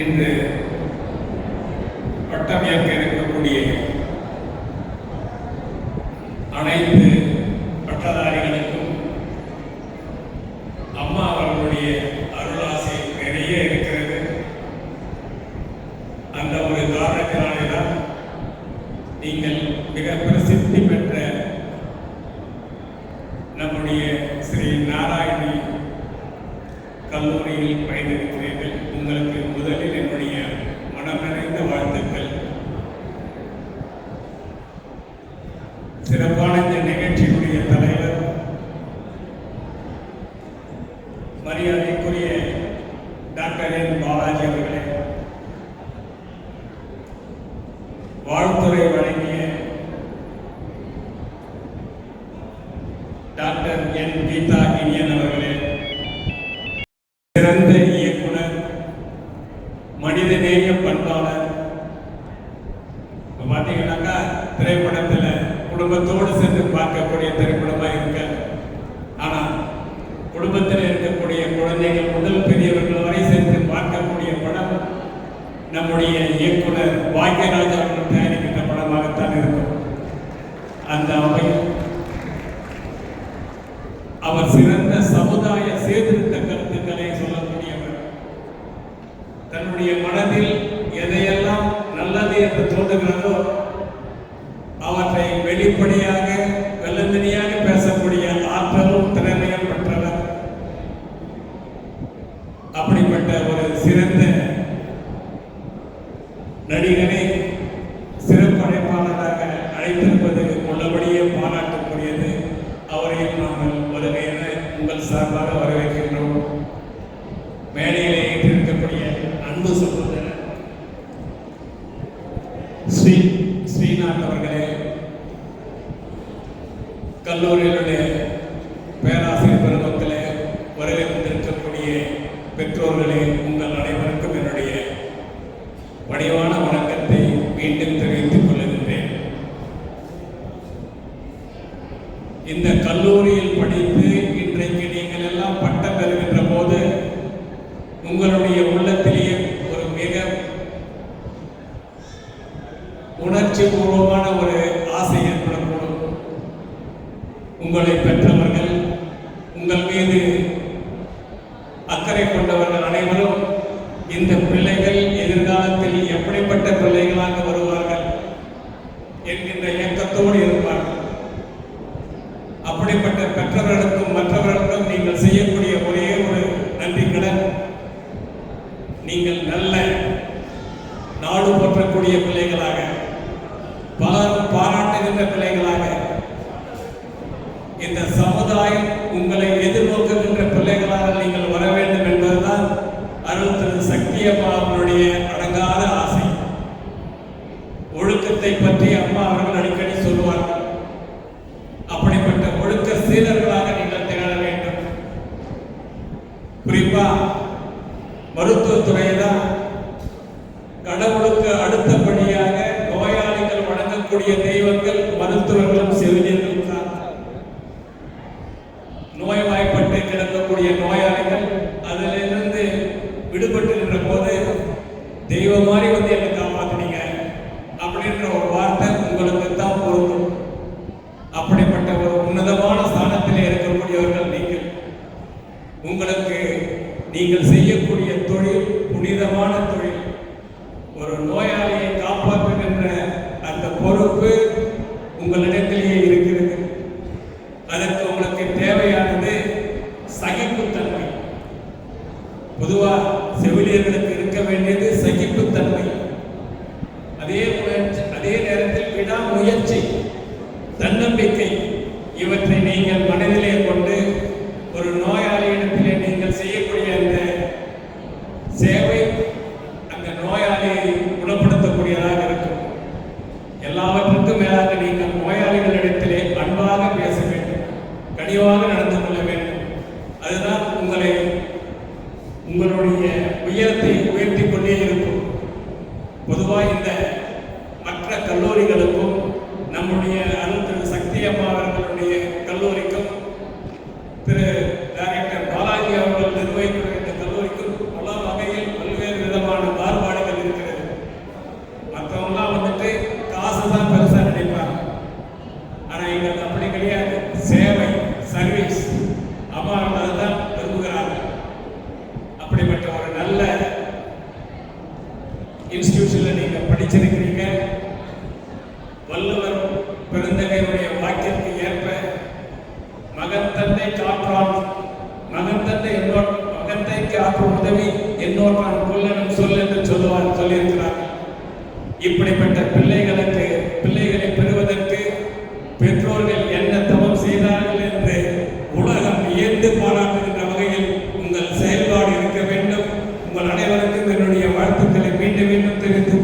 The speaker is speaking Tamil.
இன்று பட்டமேற்க இருக்கக்கூடிய அனைத்து பட்டதாரிகளுக்கும் அம்மா அவர்களுடைய அருளாசை நிறைய இருக்கிறது. அந்த ஒரு காரணத்தினால்தான் நீங்கள் மிக பிரசித்தி பெற்ற நம்முடைய ஸ்ரீ நாராயணி கல்லூரியில் பயின்றிருக்கிறீர்கள். உங்களுக்கு முதலில் என்னுடைய மனம் நிறைந்த வாழ்த்துக்கள். சிறப்பான இந்த நிகழ்ச்சியுடைய தலைவர் மரியாதைக்குரிய டாக்டர் என் பாலாஜி அவர்களே, வாழ்த்துறை வழங்கிய டாக்டர் என் கீதா இனியன் அவர்களே, சிறந்த இயக்குனர், மனிதநேய பண்பாளர். பார்த்தீங்கன்னாக்கா திரைப்படத்தில் குடும்பத்தோடு சென்று பார்க்கக்கூடிய திரைப்படமாக இருக்க, ஆனால் குடும்பத்தில் இருக்கக்கூடிய குழந்தைகள் முதல் பெரியவர்கள் வரை சென்று பார்க்கக்கூடிய படம் நம்முடைய இயக்குனர் பாக்யராஜ் அவர்கள் தயாரிக்கின்ற படமாகத்தான் இருக்கும். அந்த வகையில் அவர் சிறந்த சமுதாய சீர்திருத்த கருத்துக்களை சொல்லக்கூடியவர். தன்னுடைய மனதில் எதையெல்லாம் நல்லது என்று தோன்றுகிறதோ அவற்றை வெளிப்படையாக வெள்ளந்தனியாக பேசக்கூடிய ஆற்றலும் திறமையும் பெற்றவர். அப்படிப்பட்ட ஒரு சிறந்த நடிகரை சிறப்படைப்பாளராக அழைத்திருப்பது உள்ளபடியே பாராட்டக்கூடியது. அவரையும் நாங்கள் வருகையின உங்கள் சார்பாக வரவேற்கின்றோம். மேடையிலே ஏற்றிருக்கக்கூடிய அன்பு சகோதரர் ஸ்ரீநாத் அவர்களே, கல்லூரியினுடைய பேராசிரியர் பெருமக்களே, வருகை வந்திருக்கக்கூடிய பெற்றோர்களே, உங்கள் அனைவருக்கும் என்னுடைய பணிவான வணக்கத்தை மீண்டும் தெரிவித்துக் கொள்கின்றேன். இந்த கல்லூரியில் படித்து இன்றைக்கு நீங்கள் எல்லாம் பட்டம் பெறுகின்ற போது உங்களுடைய உள்ளத்திலேயே ஒரு மிக உணர்ச்சி பூர்வமான ஒரு ஆசை ஏற்படக்கூடும். உங்களை பெற்றவர்கள், உங்கள் மீது அக்கறை கொண்டவர்கள் அனைவரும் இந்த பிள்ளைகள் எதிர்காலத்தில் எப்படிப்பட்ட பிள்ளைகளாக வருவார்கள் என்கின்ற இயக்கத்தோடு இருப்பார்கள். அப்படிப்பட்ட பெற்றவர்களுக்கும் மற்றவர்களுக்கும் நீங்கள் செய்யக்கூடிய ஒரே ஒரு நன்றி கடன், நீங்கள் நல்ல நாடு போற்றக்கூடிய பிள்ளைகளாக, பலரும் பாராட்டுகின்ற பிள்ளைகளாக, இந்த சமுதாயம் உங்களை எதிர்நோக்குகின்ற பிள்ளைகளாக நீங்கள் வர வேண்டும் என்பதுதான் அருள் திரு சக்தியம்மா அவர்களுடைய அடங்காத ஆசை. ஒழுக்கத்தை பற்றி அம்மா அவர்கள் அடிக்கடி சொல்லுவார்கள். அப்படிப்பட்ட ஒழுக்க சீலர்களாக நீங்கள் திகழ வேண்டும். குறிப்பா மருத்துவத்துறை தான் கடவுளுக்கு அடுத்தபடியாக நோயாளிகள் வழங்கக்கூடிய தெய்வங்கள் மருத்துவர்களும் செவிலியர்களும் தான். நோய்வாய்ப்பட்டு கிடக்கக்கூடிய நோயாளிகள் அதிலிருந்து விடுபட்டுகின்ற போது தெய்வம் மாதிரி வந்து என்னை காப்பாற்றினீங்க அப்படின்ற ஒரு வார்த்தை உங்களுக்கு தான் பொருந்தும். அப்படிப்பட்ட ஒரு உன்னதமான ஸ்தானத்திலே இருக்கக்கூடியவர்கள் நீங்கள். உங்களுக்கு நீங்கள் செய்யக்கூடிய தொழில் புனிதமான தொழில். ஒரு நோயாளியை காப்பாற்றுகின்ற அந்த பொறுப்பு உங்களிடத்திலேயே இருக்கிறது. அதற்கு உங்களுக்கு தேவையானது சகிப்புத்தன்மை. பொதுவாக செவிலியர்களுக்கு இருக்க வேண்டியது சகிப்புத்தன்மை. அதே நேரத்தில் விடாமுயற்சி, தன்னம்பிக்கை, இவற்றை நீங்கள் மனதிலே கொண்டு ஒரு நோயாளியிடத்திலே நீங்கள் செய்யக்கூடிய அந்த சேவை அந்த நோயாளியை குணப்படுத்தக்கூடியதாக இருக்கும். எல்லாவற்றுக்கும் மேலாக நீங்கள் நோயாளிகளிடத்திலே அன்பாக பேச வேண்டும், கனிவாக நடந்து கொள்ள வேண்டும். அதுதான் உங்களுடைய உயரத்தை உயர்த்தி கொண்டே இருக்கும். பொதுவாக இந்த மற்ற கல்லூரிகளுக்கும் நம்முடைய அருள் திரு சக்தி அம்மா அவர்களுடைய கல்லூரிக்கும் திரு டைரக்டர் பாலாஜி அவர்கள் நிர்வகிக்கிற இந்த கல்லூரிக்கும் பல வகையில் பல்வேறு விதமான இன்ஸ்டிடியூஷன்ல நீங்க படிச்சிருக்கிறீங்க. வள்ளுவர் பெருந்தகையுடைய வாக்கிற்கு ஏற்ப மகன் தந்தை காற்றான், மகன் தந்தை மகன் தந்தைக்கு ஆற்றும் உதவி என்னோட்டான் கொல்லனும் சொல் என்று சொல்லியிருக்கிறார். இப்படிப்பட்ட பிள்ளைகளை பெறுவதற்கு பெற்றோர்கள் என்ன தவம் செய்தார்கள் என்று உலகம் வியந்து பாராட்டுகின்ற வகையில் உங்கள் செயல்பாடு இருக்க வேண்டும். உங்கள் அனைவருக்கும் என்னுடைய வாழ்த்துக்களை மீண்டும் மீண்டும் தெரிவித்துக்